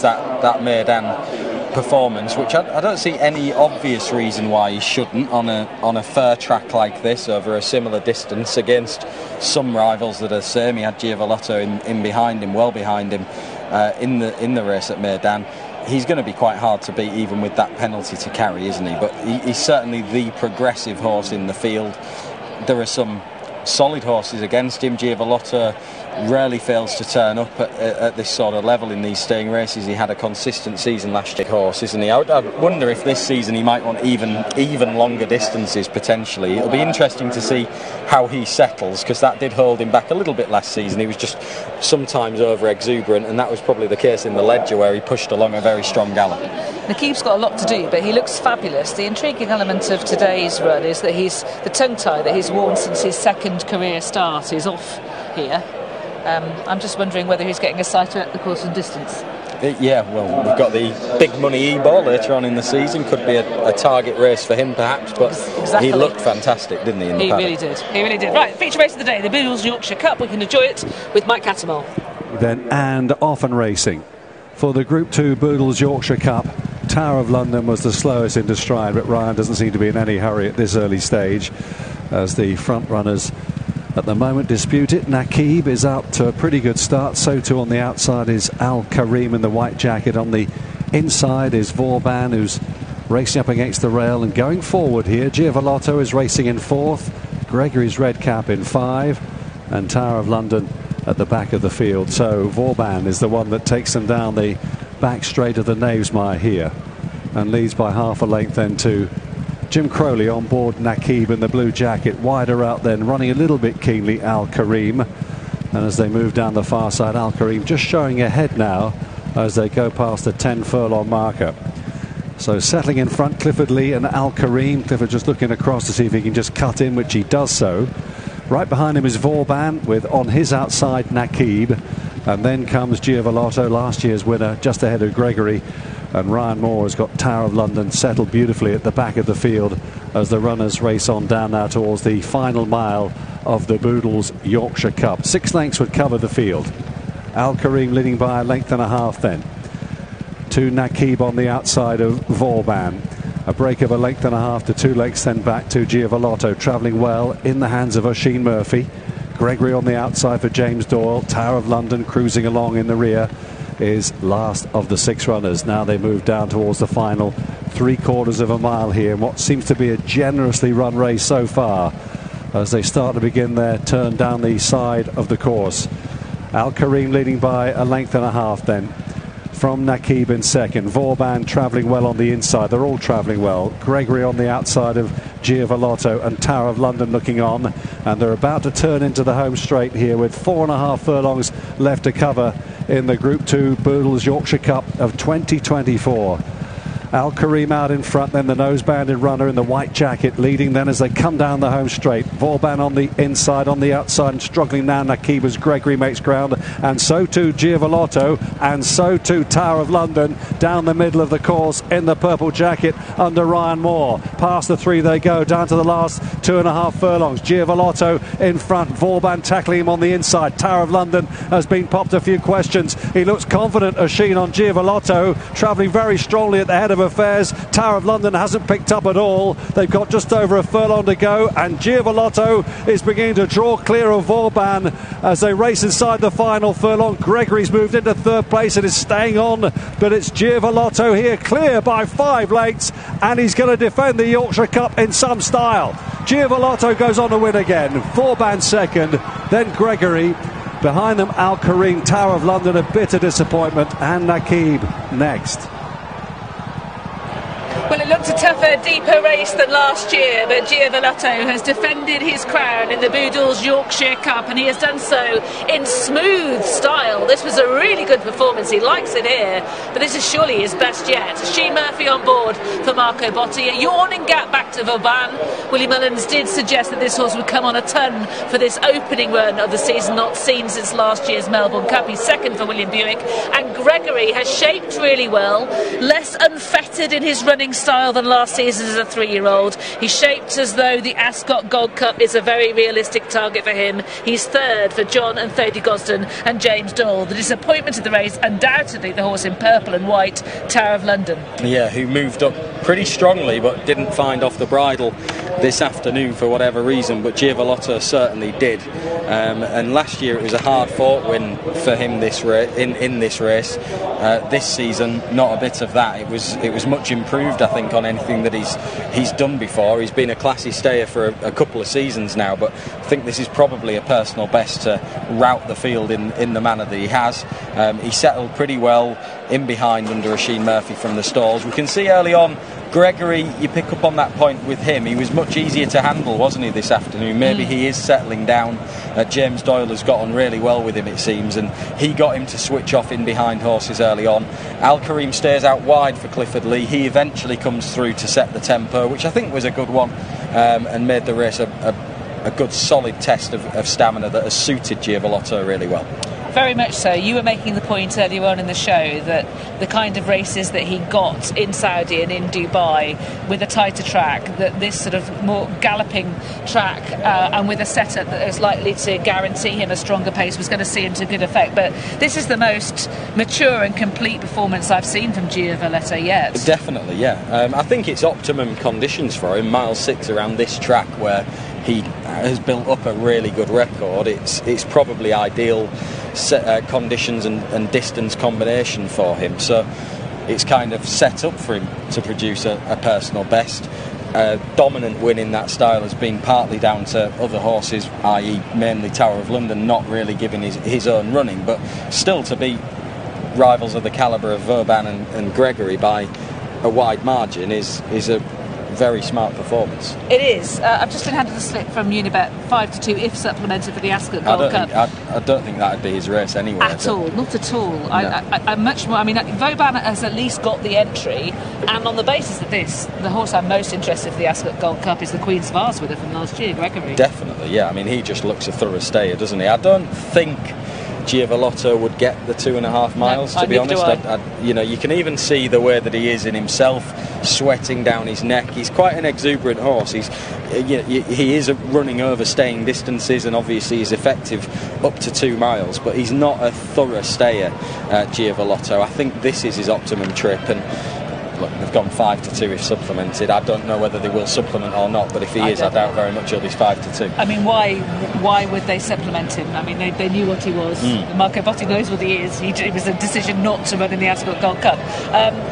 that Maidan performance, which I don't see any obvious reason why he shouldn't on a fair track like this over a similar distance against some rivals that are the same. He had Giavellotto in behind him, well behind him, in the race at Maidan. He's going to be quite hard to beat even with that penalty to carry, isn't he? But he's certainly the progressive horse in the field. There are some solid horses against him. Giavellotto rarely fails to turn up at this sort of level in these staying races. He had a consistent season last year, horse, isn't he? I wonder if this season he might want even longer distances potentially. It'll be interesting to see how he settles, because that did hold him back a little bit last season. He was just sometimes over exuberant, and that was probably the case in the Ledger, where he pushed along a very strong gallop. Nakib's got a lot to do, but he looks fabulous. The intriguing element of today's run is that the tongue tie that he's worn since his second career start is off here. I'm just wondering whether he's getting a sighter at the course and distance. Yeah, well, we've got the big money E-ball later on in the season. Could be a target race for him, perhaps, but exactly. He looked fantastic, didn't he? He really did. He really did. Right, feature race of the day, the Boodles Yorkshire Cup. We can enjoy it with Mike Cattermole. Then and often racing for the Group 2 Boodles Yorkshire Cup. Tower of London was the slowest into stride, but Ryan doesn't seem to be in any hurry at this early stage as the front runners at the moment dispute it. Nakib is out to a pretty good start. So too on the outside is Al Karim in the white jacket. On the inside is Vauban, who's racing up against the rail and going forward here. Giavellotto is racing in 4th. Gregory's red cap in 5. And Tower of London at the back of the field. So Vauban is the one that takes them down the back straight of the Knavesmire here and leads by half a length then to Jim Crowley on board Nakib in the blue jacket. Wider out then, running a little bit keenly, Al Karim. And as they move down the far side, Al Karim just showing ahead now as they go past the 10 furlong marker. So settling in front, Clifford Lee and Al Karim. Clifford just looking across to see if he can just cut in, which he does so. Right behind him is Vauban with on his outside Nakib. And then comes Giavellotto, last year's winner, just ahead of Gregory. And Ryan Moore has got Tower of London settled beautifully at the back of the field as the runners race on down now towards the final mile of the Boodles Yorkshire Cup. 6 lengths would cover the field. Al Karim leading by a length and a half then to Nakib on the outside of Vauban. A break of a length and a half to 2 lengths then back to Giavellotto, travelling well in the hands of Oisin Murphy. Gregory on the outside for James Doyle. Tower of London cruising along in the rear is last of the 6 runners. Now they move down towards the final 3/4 of a mile here in what seems to be a generously run race so far as they start to begin their turn down the side of the course. Al Karim leading by a length and a half then from Nakib in second. Vauban travelling well on the inside. They're all travelling well. Gregory on the outside of Giavellotto and Tower of London looking on, and they're about to turn into the home straight here with 4.5 furlongs left to cover in the Group 2 Boodles Yorkshire Cup of 2024. Al Karim out in front, then the nose-banded runner in the white jacket leading then as they come down the home straight. Vauban on the inside, on the outside, and struggling now Nakib as Gregory makes ground, and so too Giavellotto, and so too Tower of London down the middle of the course in the purple jacket under Ryan Moore. Past the 3 they go, down to the last 2.5 furlongs. Giavellotto in front, Vauban tackling him on the inside. Tower of London has been popped a few questions. He looks confident, Oisin on Giavellotto, travelling very strongly at the head of affairs. Tower of London hasn't picked up at all. They've got just over a furlong to go, and Giavellotto is beginning to draw clear of Vauban as they race inside the final furlong. Gregory's moved into 3rd place and is staying on, but it's Giavellotto here clear by 5 lengths, and he's going to defend the Yorkshire Cup in some style. Giavellotto goes on to win again. Vauban second, then Gregory. Behind them Al Karim. Tower of London a bitter disappointment, and Nakib next. Well, it looked a tougher, deeper race than last year, but Giavellotto has defended his crown in the Boodles Yorkshire Cup, and he has done so in smooth style. This was a really good performance. He likes it here, but this is surely his best yet. Oisin Murphy on board for Marco Botti. A yawning gap back to Vauban. Willie Mullins did suggest that this horse would come on a ton for this opening run of the season, not seen since last year's Melbourne Cup. He's second for William Buick, and Gregory has shaped really well, less unfettered in his running style than last season as a 3-year-old. He's shaped as though the Ascot Gold Cup is a very realistic target for him. He's third for John and Thady Gosden and James Doyle. The disappointment of the race, undoubtedly the horse in purple and white, Tower of London. Yeah, who moved up pretty strongly but didn't find off the bridle this afternoon for whatever reason, but Giavellotto certainly did. And last year it was a hard-fought win for him in this race. This season, not a bit of that. It was much improved, I think, on anything that he's done before. He's been a classy stayer for a couple of seasons now, but I think this is probably a personal best to rout the field in the manner that he has. He settled pretty well in behind under Oisin Murphy from the stalls. We can see early on Gregory, you pick up on that point with him. He was much easier to handle, wasn't he, this afternoon? Maybe he is settling down. James Doyle has got on really well with him, it seems, and he got him to switch off in behind horses early on. Al Kareem stays out wide for Clifford Lee. He eventually comes through to set the tempo, which I think was a good one, and made the race a good solid test of stamina that has suited Giavellotto really well. Very much so. You were making the point earlier on in the show that the kind of races that he got in Saudi and in Dubai with a tighter track, that this sort of more galloping track and with a setup that is likely to guarantee him a stronger pace was going to see him to good effect. But this is the most mature and complete performance I've seen from Giavellotto yet. Definitely, yeah. I think it's optimum conditions for him. Mile 6 around this track where he has built up a really good record. It's probably ideal conditions and distance combination for him, so it's kind of set up for him to produce a personal best. Dominant win in that style has been partly down to other horses, i.e. mainly Tower of London, not really giving his own running, but still to beat rivals of the calibre of Vauban and Gregory by a wide margin is a very smart performance. It is. I've just been handed a slip from Unibet, 5-2 if supplemented for the Ascot Gold Cup. I don't think that would be his race anyway. At all, not at all. No. I'm much more. I mean, Vauban has at least got the entry, and on the basis of this, the horse I'm most interested for the Ascot Gold Cup is the Queen's Vase winner from last year, Gregory. Definitely, yeah. I mean, he just looks a thorough stayer, doesn't he? I don't think Giavellotto would get the 2.5 miles, to be honest. You know, you can even see the way that he is in himself, sweating down his neck. He's quite an exuberant horse. He is running over staying distances, and obviously he's effective up to 2 miles, but he's not a thorough stayer, Giavellotto. I think this is his optimum trip, and look, they've gone 5-2 if supplemented. I don't know whether they will supplement or not, but if he is, I doubt very much he'll be 5-2. I mean, why would they supplement him? I mean, they knew what he was. Marco Botti knows what he is. It was a decision not to run in the Ascot Gold Cup.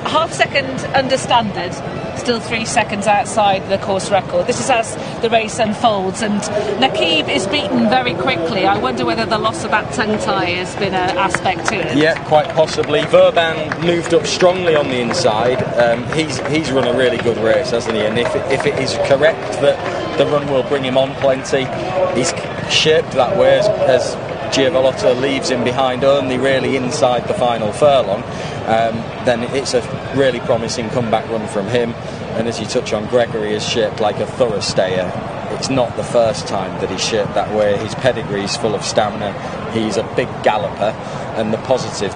Half second under standard, still 3 seconds outside the course record. This is as the race unfolds, and Nakib is beaten very quickly. I wonder whether the loss of that tongue tie has been an aspect to it. Yeah, quite possibly. Vauban moved up strongly on the inside. He's run a really good race, hasn't he? And if it is correct that the run will bring him on plenty, he's shaped that way as Giavellotto leaves him behind only really inside the final furlong, then it's a really promising comeback run from him. And as you touch on, Gregory is shaped like a thorough stayer. It's not the first time that he's shaped that way. His pedigree is full of stamina. He's a big galloper, and the positive